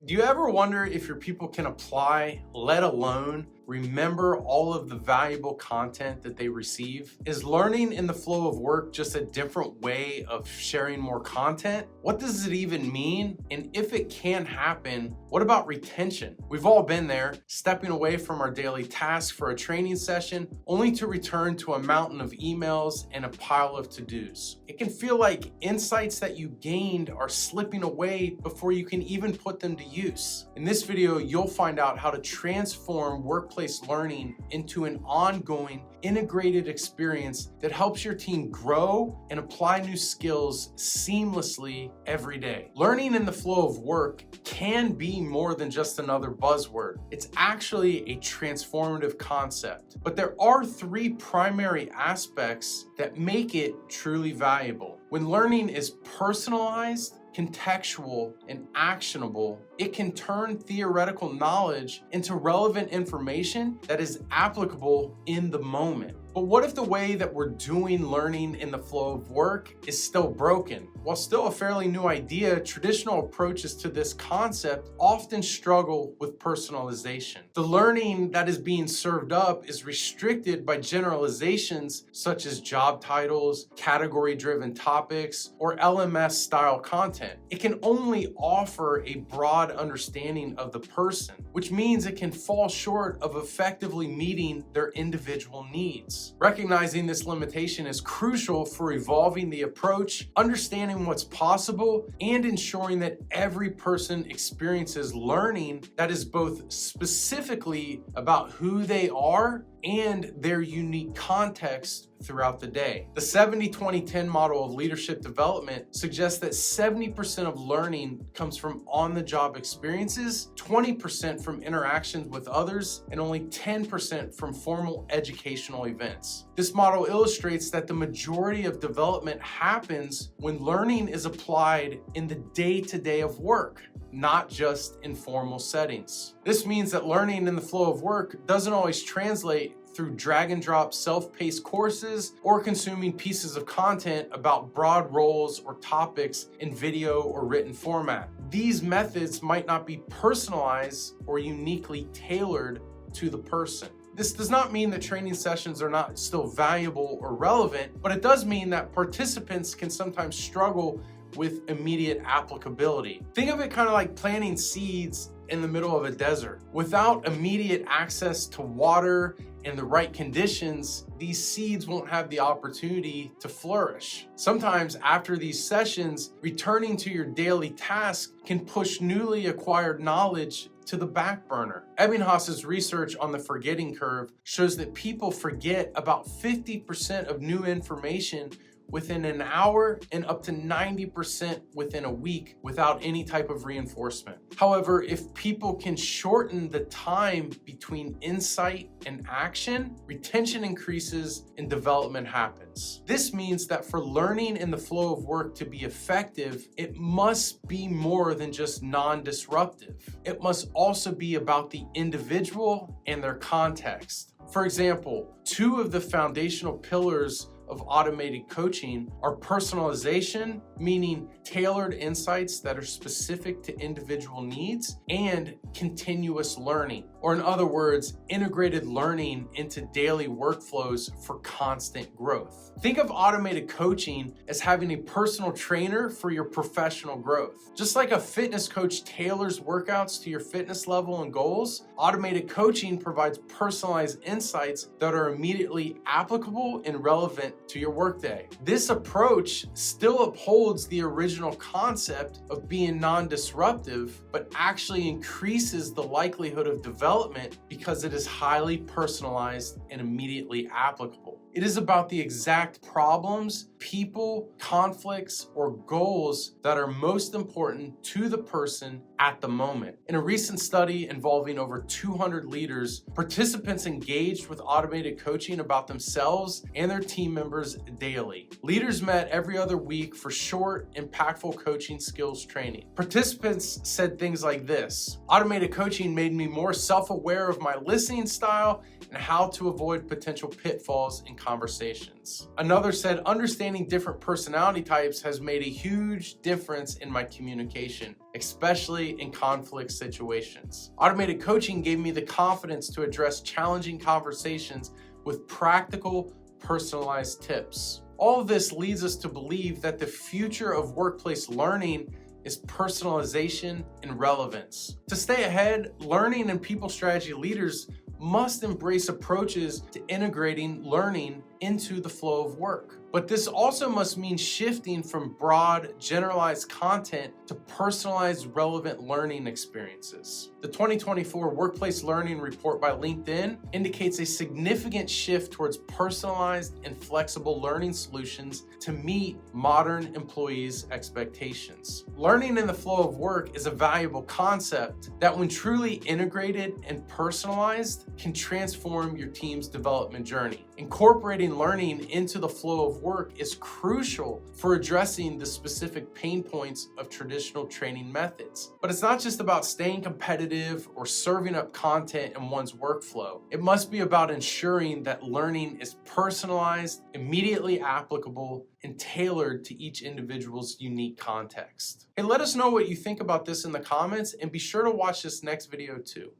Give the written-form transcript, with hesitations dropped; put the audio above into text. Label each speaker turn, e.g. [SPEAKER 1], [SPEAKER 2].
[SPEAKER 1] Do you ever wonder if your people can apply, let alone remember all of the valuable content that they receive? Is learning in the flow of work just a different way of sharing more content? What does it even mean? And if it can happen, what about retention? We've all been there, stepping away from our daily task for a training session, only to return to a mountain of emails and a pile of to-dos. It can feel like insights that you gained are slipping away before you can even put them to use. In this video, you'll find out how to transform workplace learning into an ongoing, integrated experience that helps your team grow and apply new skills seamlessly every day. Learning in the flow of work can be more than just another buzzword. It's actually a transformative concept. But there are three primary aspects that make it truly valuable. When learning is personalized, contextual, and actionable, it can turn theoretical knowledge into relevant information that is applicable in the moment. But what if the way that we're doing learning in the flow of work is still broken? While still a fairly new idea, traditional approaches to this concept often struggle with personalization. The learning that is being served up is restricted by generalizations such as job titles, category-driven topics, or LMS-style content. It can only offer a broad understanding of the person, which means it can fall short of effectively meeting their individual needs. Recognizing this limitation is crucial for evolving the approach, understanding what's possible, and ensuring that every person experiences learning that is both specifically about who they are and their unique context throughout the day. The 70-20-10 model of leadership development suggests that 70% of learning comes from on-the-job experiences, 20% from interactions with others, and only 10% from formal educational events. This model illustrates that the majority of development happens when learning is applied in the day-to-day of work, not just in formal settings. This means that learning in the flow of work doesn't always translate through drag and drop self-paced courses or consuming pieces of content about broad roles or topics in video or written format. These methods might not be personalized or uniquely tailored to the person. This does not mean that training sessions are not still valuable or relevant, but it does mean that participants can sometimes struggle with immediate applicability. Think of it kind of like planting seeds in the middle of a desert. Without immediate access to water and the right conditions, these seeds won't have the opportunity to flourish. Sometimes after these sessions, returning to your daily task can push newly acquired knowledge to the back burner. Ebbinghaus's research on the forgetting curve shows that people forget about 50% of new information within an hour and up to 90% within a week without any type of reinforcement. However, if people can shorten the time between insight and action, retention increases and development happens. This means that for learning in the flow of work to be effective, it must be more than just non-disruptive. It must also be about the individual and their context. For example, two of the foundational pillars of automated coaching are personalization, meaning tailored insights that are specific to individual needs, and continuous learning, or in other words, integrated learning into daily workflows for constant growth. Think of automated coaching as having a personal trainer for your professional growth. Just like a fitness coach tailors workouts to your fitness level and goals, automated coaching provides personalized insights that are immediately applicable and relevant to your workday. This approach still upholds the original concept of being non-disruptive, but actually increases the likelihood of development because it is highly personalized and immediately applicable. It is about the exact problems, people, conflicts, or goals that are most important to the person at the moment. In a recent study involving over 200 leaders, participants engaged with automated coaching about themselves and their team members daily. Leaders met every other week for short, impactful coaching skills training. Participants said things like this: automated coaching made me more self-aware of my listening style and how to avoid potential pitfalls in conversations. Another said, understanding understanding different personality types has made a huge difference in my communication, especially in conflict situations. Automated coaching gave me the confidence to address challenging conversations with practical, personalized tips. All of this leads us to believe that the future of workplace learning is personalization and relevance. To stay ahead, learning and people strategy leaders must embrace approaches to integrating learning into the flow of work. But this also must mean shifting from broad, generalized content to personalized, relevant learning experiences. The 2024 Workplace Learning Report by LinkedIn indicates a significant shift towards personalized and flexible learning solutions to meet modern employees' expectations. Learning in the flow of work is a valuable concept that, when truly integrated and personalized, can transform your team's development journey. Incorporating learning into the flow of work is crucial for addressing the specific pain points of traditional training methods. But it's not just about staying competitive or serving up content in one's workflow. It must be about ensuring that learning is personalized, immediately applicable, and tailored to each individual's unique context. Hey, let us know what you think about this in the comments, and be sure to watch this next video too.